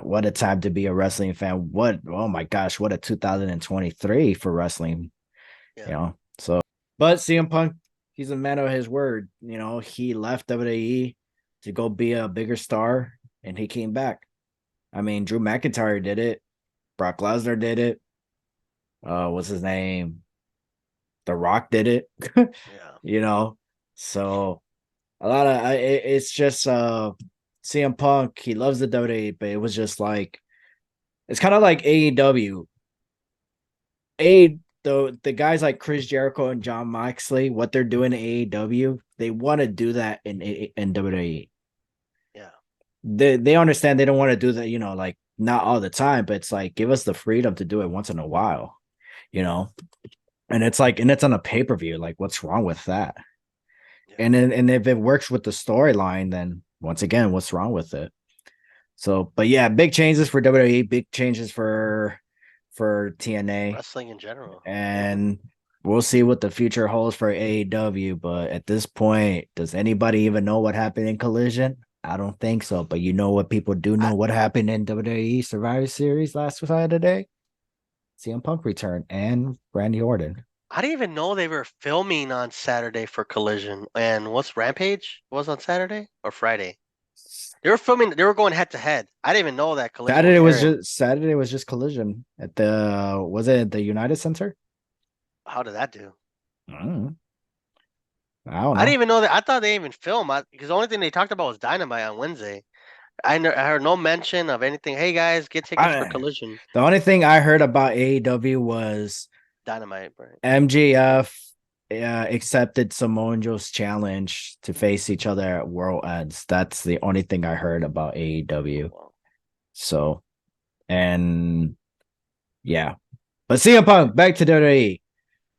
what a time to be a wrestling fan. Oh my gosh, what a 2023 for wrestling, Yeah. you know. So, but CM Punk, he's a man of his word. He left WWE to go be a bigger star, and he came back. I mean, Drew McIntyre did it. Brock Lesnar did it. What's his name? The Rock did it. Yeah. you know, so a lot of it's just CM Punk. He loves the WWE, but it was just like it's kind of like AEW. The guys like Chris Jericho and John Moxley, what they're doing in AEW, they want to do that in WWE. Yeah. They understand they don't want to do that, like not all the time, but it's like give us the freedom to do it once in a while, you know. And it's like, and it's on a pay per view. Like, what's wrong with that? Yeah. And if it works with the storyline, then once again, what's wrong with it? So, but yeah, big changes for WWE, big changes for TNA, Wrestling in general. and we'll see what the future holds for AEW. But at this point, does anybody even know what happened in Collision? I don't think so. But you know what people do I know what happened in WWE Survivor Series last Saturday? CM Punk returned and Randy Orton. I didn't even know they were filming on Saturday for Collision. And what's Rampage was on Saturday or Friday? They were filming. They were going head to head. I didn't even know that Collision was airing. Saturday was just Collision at the was it the United Center? How did that do? Mm, I don't I didn't know. even know that. I thought they even filmed because the only thing they talked about was Dynamite on Wednesday. I heard no mention of anything. Hey guys, get tickets for I Collision. The only thing I heard about AEW was Dynamite, right? MJF accepted Samoa Joe's challenge to face each other at World Ends. That's the only thing I heard about Oh AEW. well. So, and yeah, but CM Punk back to WWE.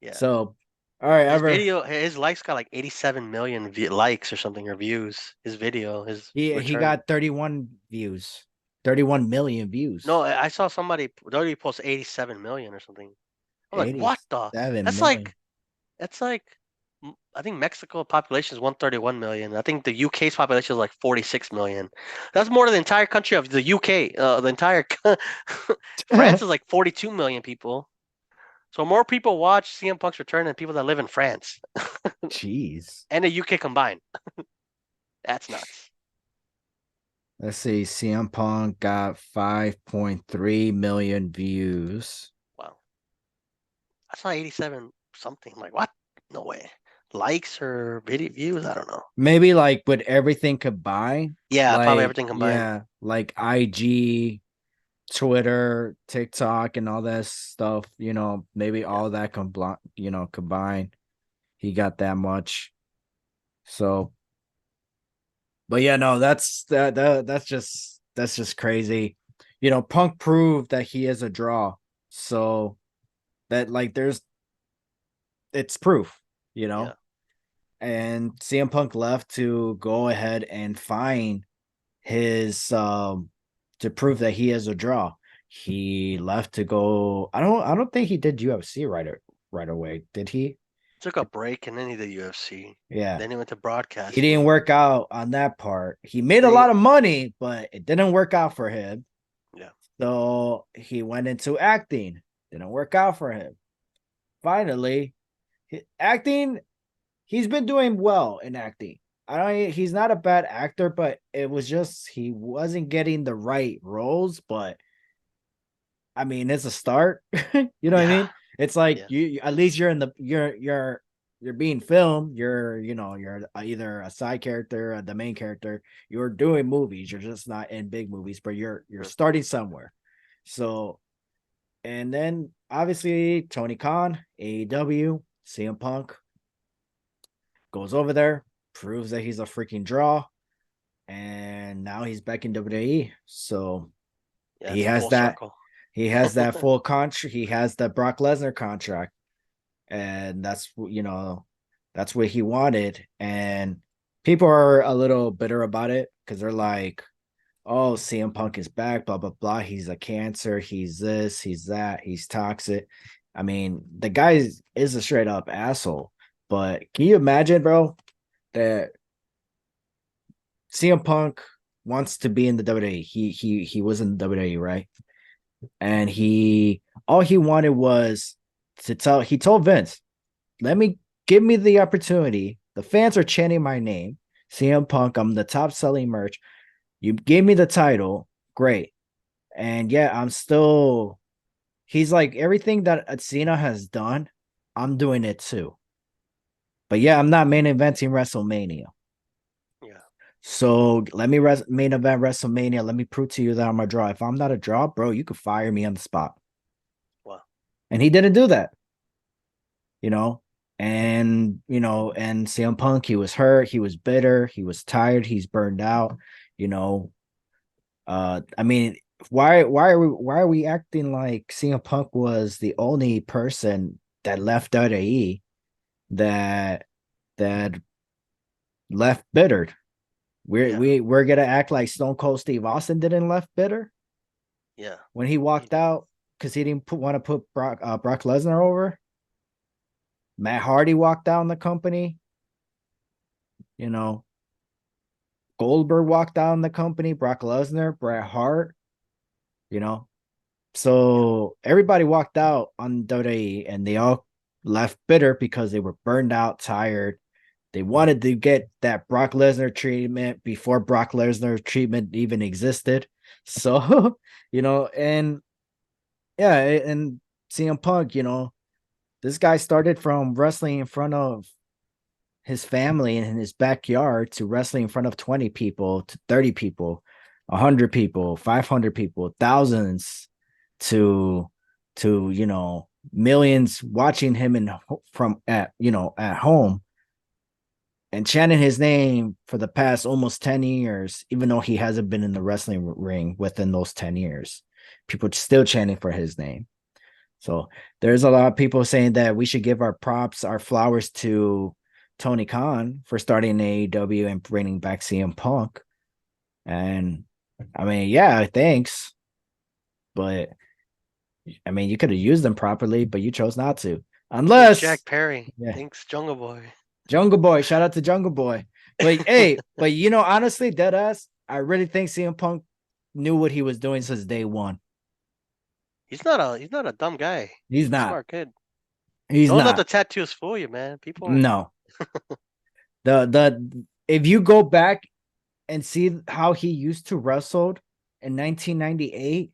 Yeah. So, all right, His ever video, his likes got like 87 million likes or something or views. His video, his he return. got 31 views, 31 million No, views, I saw somebody already post 87 million or something. I'm like, what the? 87 That's million. like that's like I think Mexico population is 131 million. I think the UK's population is like 46 million. That's more than the entire country of the UK. The entire France is like 42 million people. So more people watch CM Punk's return than people that live in France Jeez. and the UK combined. That's nuts. Let's see. CM Punk got 5.3 million views. Wow. I saw 87 something. I'm like, what? No way. Likes or video views? I don't know. Maybe like with everything combined, Yeah, probably like everything combined. yeah, like IG, Twitter, TikTok, and all that stuff, maybe Yeah. all that combined, he got that much. So, but yeah, no, that's just crazy. Punk proved that he is a draw. So that like there's it's proof, you Yeah. know. And CM Punk left to go ahead and find his to prove that he is a draw. He left to go. I don't think he did UFC right away. Did he? Took a break and then he did UFC. Yeah. Then he went to He didn't broadcasting. work out on that part. He made a Then lot of he, money, but it didn't work out for him. yeah. So he went into acting. Didn't work out for him. Finally, acting, he's been doing well in acting. I don't he's not a bad actor, but it was just he wasn't getting the right roles, but I mean, it's a start. You know what I Yeah. mean? It's like Yeah. you at least you're in the you're being filmed. You're either a side character or the main character. You're doing movies. You're just not in big movies, but you're Mm. starting somewhere. So and then obviously Tony Khan, AEW, CM Punk goes over there, proves that he's a freaking draw, and now he's back in WWE. So Yeah, he it's a has full that circle. he has that full contract. He has the Brock Lesnar contract, and that's what he wanted. And people are a little bitter about it because they're like, "Oh, CM Punk is back, blah blah blah. He's a cancer. He's this. He's that. He's toxic." I mean, the guy is a straight up asshole. But can you imagine, bro, that CM Punk wants to be in the WWE. He was in the WWE, right? And he all he wanted was to tell. He told Vince, "Let me give me the opportunity. The fans are chanting my name, CM Punk. I'm the top selling merch. You gave me the title, great. And yeah, I'm still. He's like everything that Cena has done. I'm doing it too. But yeah, I'm not main eventing WrestleMania. Yeah. So let me main event WrestleMania. Let me prove to you that I'm a draw. If I'm not a draw, bro, you could fire me on the spot." Well, And he didn't do that, you know. And CM Punk, he was hurt, he was bitter, he was tired, he's burned out, you know. I mean, why are we acting like CM Punk was the only person that left WWE that that left bitter? We're yeah, we we're gonna act like Stone Cold Steve Austin didn't left bitter yeah. when he He walked did. out because he didn't want to put Brock Lesnar over. Matt Hardy walked out in the company, you know. Goldberg walked out in the company, Brock Lesnar, Bret Hart, you know. Yeah, So everybody walked out on WWE and they all left bitter because they were burned out, tired. They wanted to get that Brock Lesnar treatment before Brock Lesnar treatment even existed. So, and yeah, and CM Punk, this guy started from wrestling in front of his family in his backyard to wrestling in front of 20 people to 30 people, 100 people, 500 people, thousands to millions watching him from at home and chanting his name for the past almost 10 years, even though he hasn't been in the wrestling ring within those 10 years. People still chanting for his name. So there's a lot of people saying that we should give our props, our flowers to Tony Khan for starting AEW and bringing back CM Punk. And I mean, yeah, thanks. But I mean, you could have used them properly, but you chose not to. thanks, Jack Unless, Perry. yeah, Thanks, Jungle Boy. Jungle Boy, shout out to Jungle Boy. But hey, but honestly, dead ass, I really think CM Punk knew what he was doing since day one. He's not a dumb guy. He's He's a not. smart kid. He's Don't let the not. tattoos fool you, man. People. No. The if you go back and see how he used to wrestle in 1998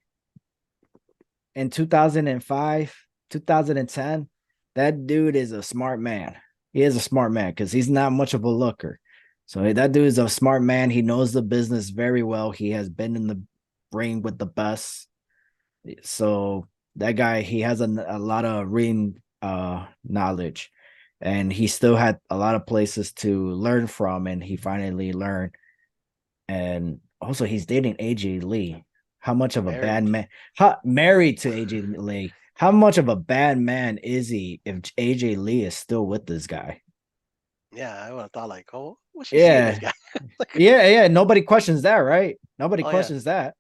and 2005, 2010, that dude is a smart man. He is a smart man because he's not much of a looker. So that dude is a smart man. He knows the business very well. He has been in the ring with the best. So that guy, he has a lot of ring knowledge, and he still had a lot of places to learn from, and he finally learned. And also, he's dating AJ Lee. How much of a bad Married. man? Married to AJ Lee. How much of a bad man is he if AJ Lee is still with this guy? Yeah, I would have thought like, oh, what's she seeing this Yeah, guy? yeah. Nobody questions that, right? Nobody Oh yeah, questions that.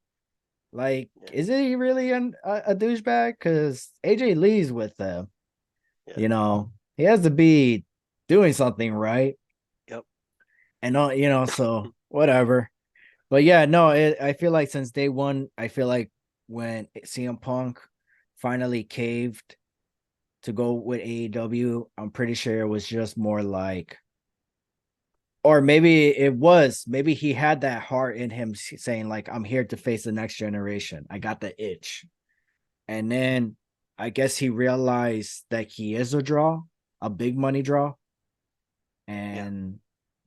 Like, yeah, is he really a douchebag? Because AJ Lee's with them. yeah. He has to be doing something right. Yep. And so whatever. But yeah, no, I feel like since day one, I feel like when CM Punk finally caved to go with AEW, I'm pretty sure it was just more like, or maybe he had that heart in him saying, like, I'm here to face the next generation. I got the itch. And then I guess he realized that he is a draw, a big money draw. Yeah. And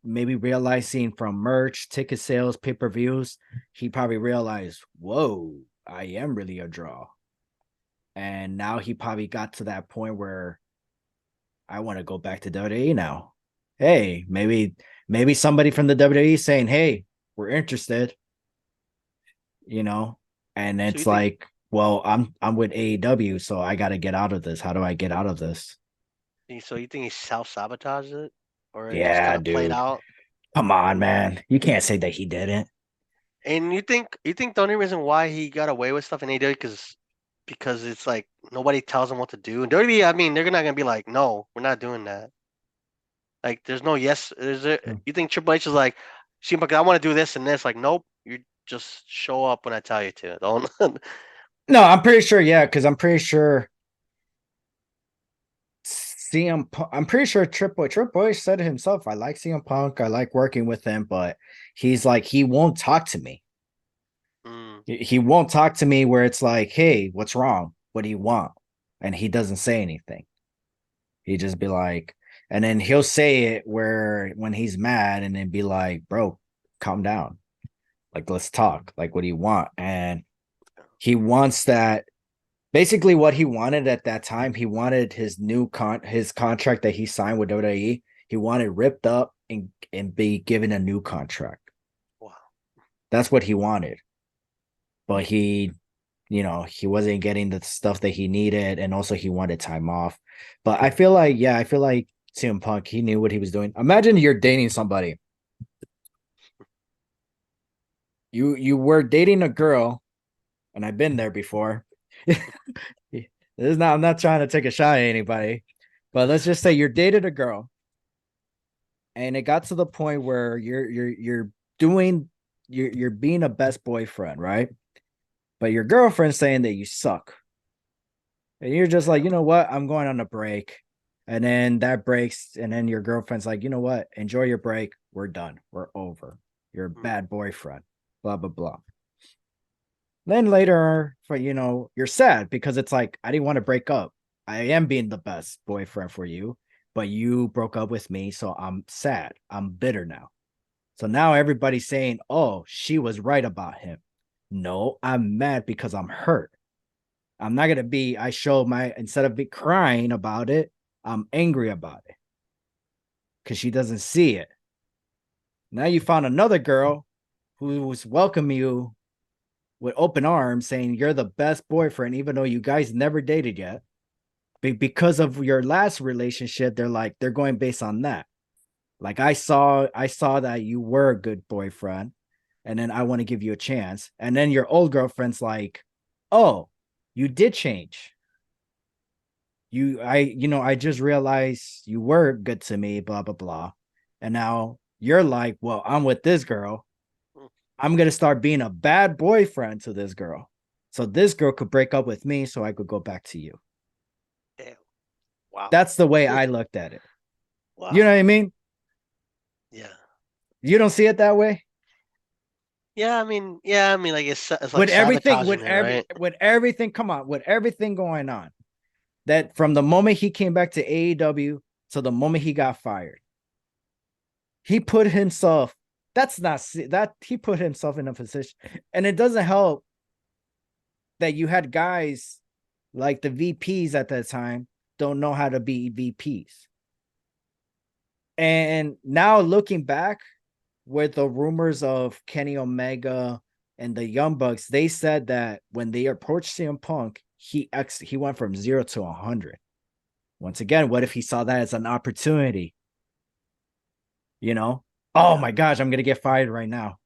maybe realizing from merch, ticket sales, pay per views, he probably realized, whoa, I am really a draw. And now he probably got to that point where I want to go back to WWE now. Hey, maybe somebody from the WWE saying, hey, we're interested, you know, and So you it's think? like, well, I'm with AEW, so I got to get out of this. How do I get out of this? So you think he self sabotaged it, or it just kind Yeah, of played dude. out? Come on, man. You can't say that he didn't. And you think the only reason why he got away with stuff in AEW because it's like nobody tells him what to do. And WWE, I mean, they're not gonna be like, no, we're not doing that. Like, there's no yes. You think Triple H is like, see, but I want to do this and this. Like, nope. You just show up when I tell you to. Don't. No, I'm pretty sure. Yeah, because I'm pretty sure CM. I'm pretty sure Triple H said it himself. I like CM Punk. I like working with him, but he's like he won't talk to me. Mm, He won't talk to me where it's like, hey, what's wrong? What do you want? And he doesn't say anything. He just be like, and then he'll say it where when he's mad, and then be like, bro, calm down. Like, let's talk. Like, what do you want? And he wants that. Basically, what he wanted at that time, he wanted his contract that he signed with WWE. He wanted ripped up and be given a new contract. wow. That's what he wanted. But he wasn't getting the stuff that he needed, and also he wanted time off. But I feel like CM Punk, he knew what he was doing. Imagine you're dating somebody. You were dating a girl, and I've been there before. This is not I'm not trying to take a shot at anybody, but let's just say you're dated a girl, and it got to the point where doing you're being a best boyfriend, right? But your girlfriend's saying that you suck. And you're just like, you know what? I'm going on a break. And then that breaks. And then your girlfriend's like, you know what? Enjoy your break. We're done. We're over. You're a Mm, bad boyfriend. Blah, blah, blah. Then later, you're sad because it's like, I didn't want to break up. I am being the best boyfriend for you, but you broke up with me. So I'm sad. I'm bitter now. So now everybody's saying, oh, she was right about him. No, I'm mad because I'm hurt. I'm not gonna be. I show my instead of be crying about it, I'm angry about it because she doesn't see it. Now you found another girl who was welcoming you with open arms, saying you're the best boyfriend, even though you guys never dated yet. Because of your last relationship, they're going based on that. Like I saw that you were a good boyfriend, and then I want to give you a chance. And then your old girlfriend's like, oh, you did change. I just realized you were good to me, blah blah blah. And now you're like, well, I'm with this girl. mm, I'm gonna start being a bad boyfriend to this girl. So this girl could break up with me so I could go back to you. damn. Wow. That's the way I looked at it. You know Wow. what I mean? Yeah. You don't see it that way? Yeah. I mean, like it's like With everything, sabotaging it, right? with everything, come on, with everything going on. That from the moment he came back to AEW to the moment he got fired, he put himself that's not that he put himself in a position, and it doesn't help that you had guys like the VPs at that time don't know how to be VPs. And now looking back with the rumors of Kenny Omega and the Young Bucks, they said that when they approached CM Punk, he went from 0 to 100. Once again, what if he saw that as an opportunity? You know, oh Yeah. my gosh, I'm gonna get fired right now.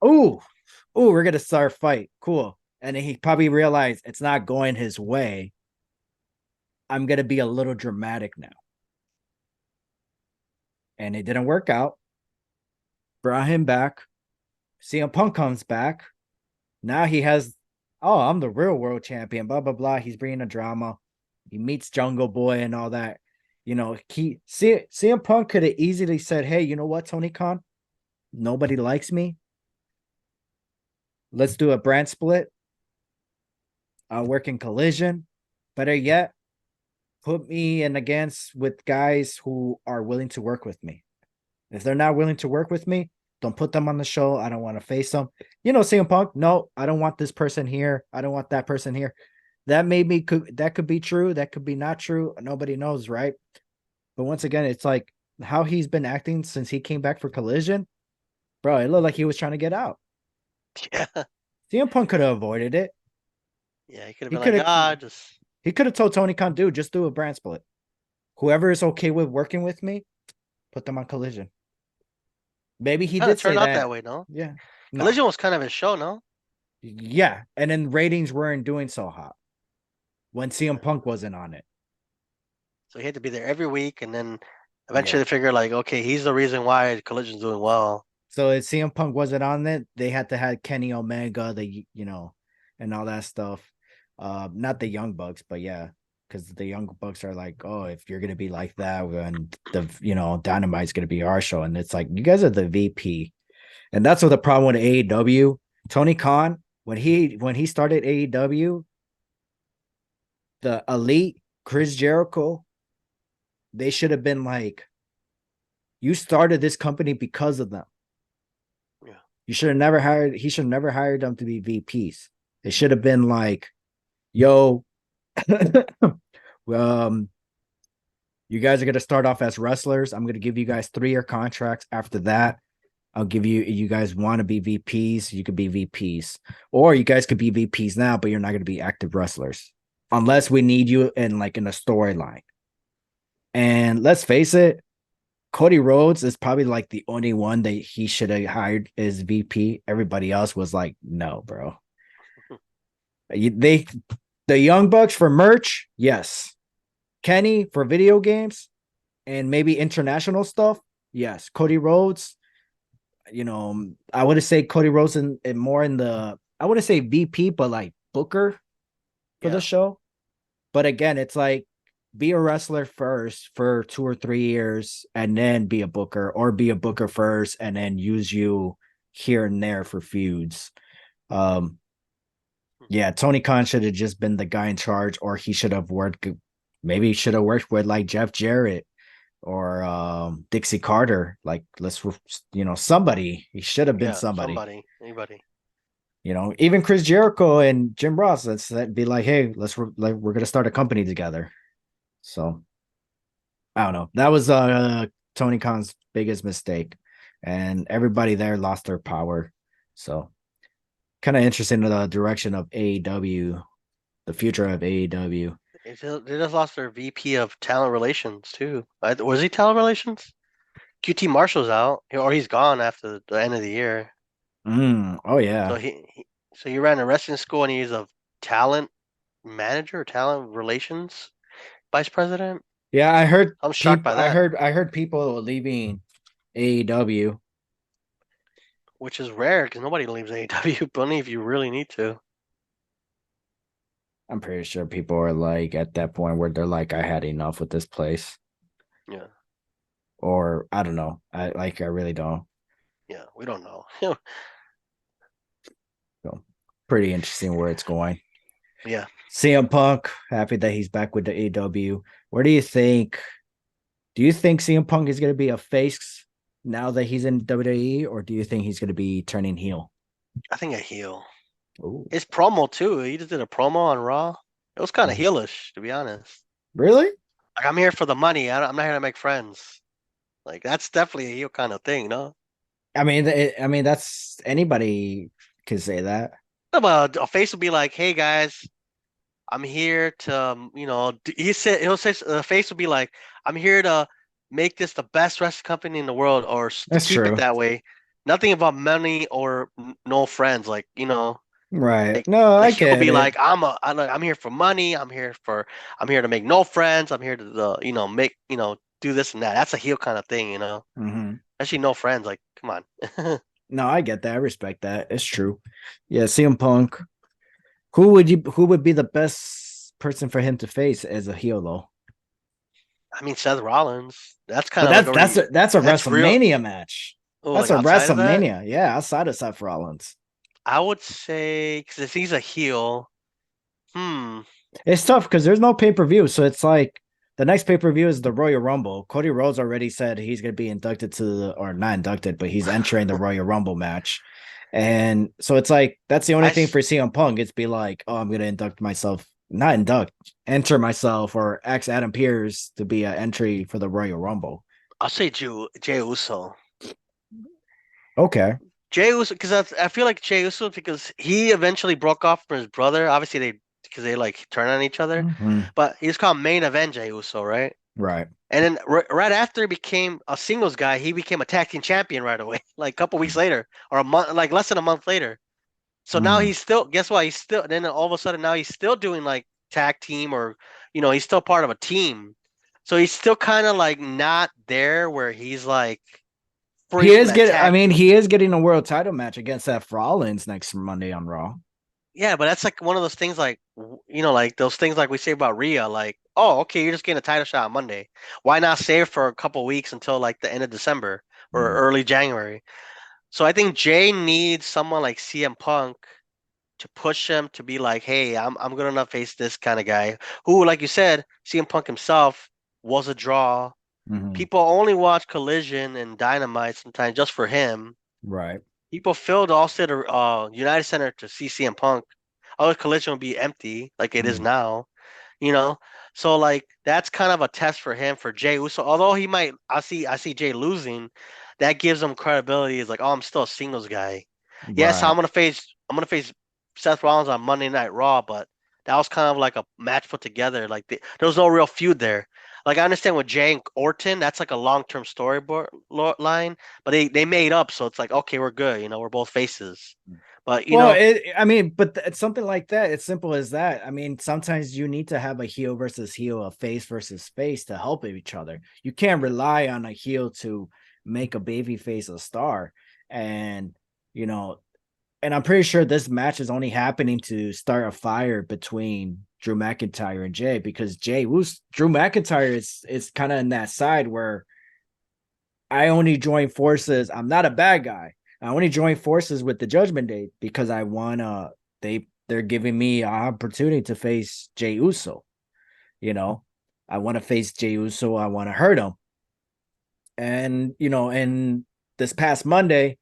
Oh, we're gonna start a fight. Cool. And then he probably realized it's not going his way. I'm gonna be a little dramatic now. And it didn't work out. Brought him back. CM Punk comes back. Now he has, oh, I'm the real world champion. Blah blah blah. He's bringing a drama. He meets Jungle Boy and all that. CM Punk could have easily said, "Hey, you know what, Tony Khan? Nobody likes me. Let's do a brand split. I'll work in Collision. Better yet, put me in against with guys who are willing to work with me. If they're not willing to work with me, don't put them on the show. I don't want to face them. CM Punk, no, I don't want this person here. I don't want that person here. That could be true. That could be not true. Nobody knows, right? But once again, it's like how he's been acting since he came back for Collision. Bro, it looked like he was trying to get out. Yeah. CM Punk could have avoided it. Yeah. He could have He been could like, have just he could have told Tony Khan, dude, just do a brand split. Whoever is okay with working with me, put them on Collision. Maybe he kind of did turned say out that that. way, no? Yeah. No. Collision was kind of his show, no? Yeah. And then ratings weren't doing so hot when CM Yeah. Punk wasn't on it. So he had to be there every week, and then Yeah. eventually they figure like, okay, he's the reason why Collision's doing well. So if CM Punk wasn't on it, they had to have Kenny Omega, and all that stuff. Not the Young Bucks, but yeah, because the Young Bucks are like, oh, if you're gonna be like that, and Dynamite's gonna be our show, and it's like you guys are the VP, and that's what the problem with AEW. Tony Khan, when he started AEW, the Elite, Chris Jericho, they should have been like, you started this company because of them. Yeah. You should have never hired. He should have never hired them to be VPs. It should have been like, yo, um, you guys are gonna start off as wrestlers. I'm gonna give you guys 3-year contracts. After that, I'll give you guys want to be VPs, you could be VPs. Or you guys could be VPs now, but you're not gonna be active wrestlers. Unless we need you in a storyline. And let's face it, Cody Rhodes is probably like the only one that he should have hired as VP. Everybody else was like, no, bro. They the Young Bucks for merch, yes. Kenny for video games and maybe international stuff, yes. Cody Rhodes, I would say Cody Rhodes in more in the I wouldn't say VP, but like Booker for the Yeah. show. But again, it's like be a wrestler first for 2 or 3 years and then be a booker, or be a booker first and then use you here and there for feuds. Um, yeah, Tony Khan should have just been the guy in charge, or he should have worked. Maybe he should have worked with like Jeff Jarrett or Dixie Carter. Like, somebody. He should have been Yeah. somebody. Somebody. Anybody. Even Chris Jericho and Jim Ross. That'd be like, hey, we're gonna start a company together. So I don't know. That was Tony Khan's biggest mistake, and everybody there lost their power. So kind of interesting in the direction of AEW, the future of AEW. They just lost their VP of talent relations too. Was he talent relations? QT Marshall's out, or he's gone after the end of the year. Oh So yeah, so he ran a wrestling school and he's a talent manager, talent relations vice president. yeah. I heard I'm shocked people. by that, I heard people leaving AEW. which is rare because nobody leaves AEW, but only if you really need to. I'm pretty sure people are like at that point where they're like, I had enough with this place, Yeah, or I don't know. I really don't. yeah, we don't know. So pretty interesting where it's going. Yeah, CM Punk, happy that he's back with the AEW. Where do you think? Do you think CM Punk is going to be a face now that he's in WWE, or do you think he's going to be turning heel? I think a heel. Ooh, His promo too. He just did a promo on Raw. It was kind of heelish, to be honest. really? Like I'm here for the money. I'm not here to make friends. Like that's definitely a heel kind of thing, no? I mean, that's anybody could say that. No, but a face would be like, "Hey guys, I'm here to, he'll say the face would be like, I'm here to make this the best wrestling company in the world, or to That's keep it true. that way. Nothing about money or no friends. Right? Like No, I like he'll get be it. like, I'm here for money. I'm here to make no friends. I'm here to, make, do this and that. That's a heel kind of thing, Hmm. Actually, no friends. Like, come on. No, I get that. I respect that. It's true. Yeah, CM Punk. Who would be the best person for him to face as a heel though? I mean, Seth Rollins. That's kind But of like that's already. that's a That's real. WrestleMania match. Oh, That's like a outside of that. WrestleMania. Yeah, outside of Seth Rollins. I would say because if he's a heel, hmm, It's tough because there's no pay-per-view. So it's like the next pay-per-view is the Royal Rumble. Cody Rhodes already said he's gonna be inducted or not inducted, but he's entering the Royal Rumble match. And so it's like that's the only I thing s- for CM Punk. It's be like, oh, I'm gonna induct myself, not induct, enter myself or ask Adam Pearce to be an entry for the Royal Rumble. I'll say Jay Uso. Okay. Jay Uso because I feel like Jay Uso because he eventually broke off from his brother. Obviously they like turn on each other, Mhm. but he's called Main Event Jay Uso, right? Right. And then right after he became a singles guy, he became a tag team champion right away, like a couple weeks later or a month, like less than a month later. So now Mm. he's still, guess what? He's still, then all of a sudden now he's still doing like tag team or, he's still part of a team. So he's still kind of like not there where he's like, He freak is getting. I attack. mean, he is getting a world title match against Seth Rollins next Monday on Raw. Yeah, but that's like one of those things like like those things like we say about Rhea, like, oh, okay, you're just getting a title shot on Monday. Why not save for a couple weeks until like the end of December or Mm, early January? So I think Jay needs someone like CM Punk to push him to be like, hey, I'm good enough to face this kind of guy who, like you said, CM Punk himself was a draw. mhm. People only watch Collision and Dynamite sometimes just for him. Right. People filled Allstate United Center to see CM Punk. Other Collision will be empty like it is Mhm. now, you know. So like that's kind of a test for him for Jay Uso. Although he might, I see Jay losing, that gives him credibility. Is like, oh, I'm still a singles guy. Yes, Right. I'm gonna face Seth Rollins on Monday Night Raw, but that was kind of like a match put together. Like there was no real feud there. Like I understand with Jay and Orton, that's like a long term storyboard line, but they made up, so it's like okay, we're good. We're both faces. But Well, I mean, but it's something like that. It's simple as that. I mean, sometimes you need to have a heel versus heel, a face versus face to help each other. You can't rely on a heel to make a baby face a star. And, you know, and I'm pretty sure this match is only happening to start a fire between Drew McIntyre and Jay because Drew McIntyre is kind of in that side where I only join forces. I'm not a bad guy. I only join forces with the Judgment Day because I wanna. They're giving me an opportunity to face Jey Uso. You know, I want to face Jey Uso. I want to hurt him. And and this past Monday,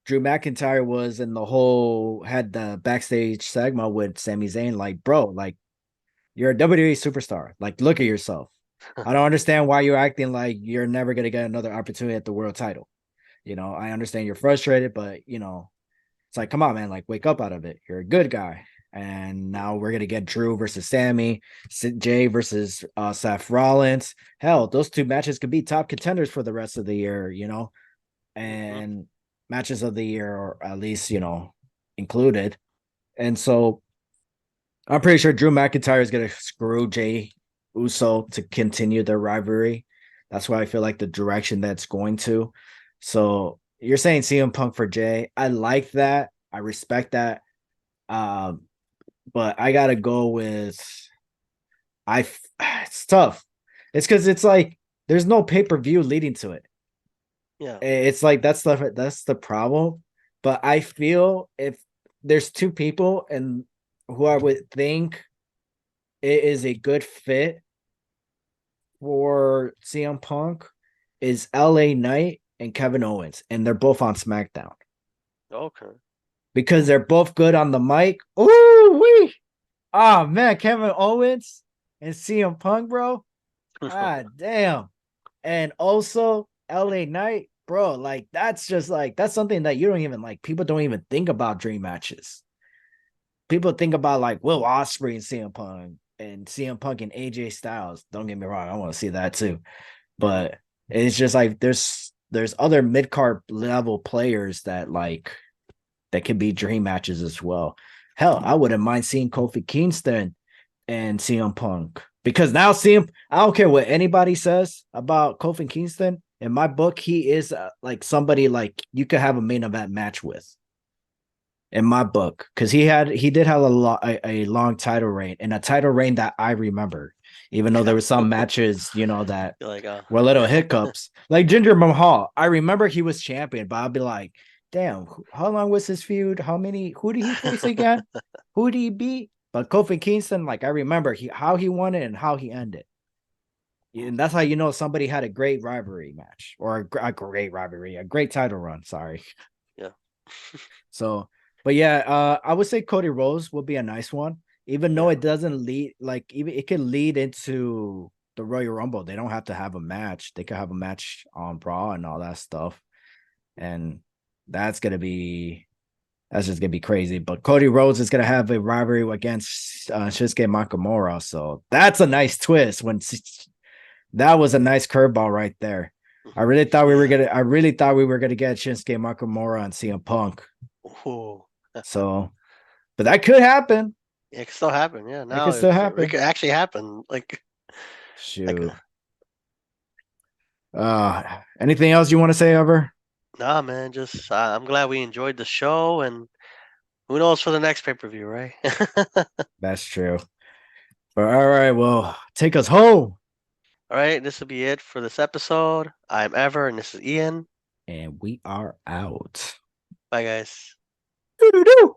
Drew McIntyre was in the whole had the backstage segment with Sami Zayn. Like, bro, like you're a WWE superstar. Like, look at yourself. I don't understand why you're acting like you're never gonna get another opportunity at the world title. I understand you're frustrated, but it's like, come on, man, like wake up out of it. You're a good guy. And now we're gonna get Drew versus Sammy, Jay versus Seth Rollins. Hell, those two matches could be top contenders for the rest of the year, mhm, and matches of the year, or at least included. And so I'm pretty sure Drew McIntyre is gonna screw Jay Uso to continue their rivalry. That's why I feel like the direction that's going to. So you're saying CM Punk for Jay. I like that. I respect that. Um, but I gotta go with I. It's tough. It's because it's like there's no pay per view leading to it. yeah. It's like that's the problem. But I feel if there's two people and who I would think it is a good fit for CM Punk is LA Knight and Kevin Owens, and they're both on SmackDown Okay. because they're both good on the mic. Ooh, wee! Oh man, Kevin Owens and CM Punk, bro. Ah, damn. And also LA Knight, bro. Like that's just like that's something that you don't even like. People don't even think about dream matches. People think about like Will Ospreay and CM Punk and AJ Styles. Don't get me wrong, I want to see that too. Yeah. But it's just like there's other mid card level players that can be dream matches as well. Hell, I wouldn't mind seeing Kofi Kingston and CM Punk because now I don't care what anybody says about Kofi Kingston. In my book, he is like somebody like you could have a main event match with. In my book, because he did have a long title reign and a title reign that I remember, even though there were some matches that You're like, were little yeah. hiccups. Like Ginger Mahal, I remember he was champion, but I'd be like, damn, how long was his feud? Who did he face again? Who did he beat? But Kofi Kingston, like I remember how he won it and how he ended. And that's how you know somebody had a great rivalry match or a great rivalry, a great title run. Sorry. Yeah. So, but yeah, I would say Cody Rhodes would be a nice one, even though Yeah. it doesn't lead like even it could lead into the Royal Rumble. They don't have to have a match. They could have a match on Raw and all that stuff. And that's gonna be that's just gonna be crazy. But Cody Rhodes is gonna have a rivalry against Shinsuke Nakamura. So that's a nice twist. That was a nice curveball right there. Mhm. Yeah. I really thought we were gonna get Shinsuke Nakamura and CM Punk. Ooh. So, but that could happen. It can still happen. Yeah. It Now could still it happen. could actually happen. Like Shoot. Anything else you want to say, Ever? Nah, man, just I'm glad we enjoyed the show, and who knows for the next pay per view, right? That's true. But all right, well, take us home. All right, this will be it for this episode. I'm Ever, and this is Ian. And we are out. Bye, guys. Doo-doo-doo.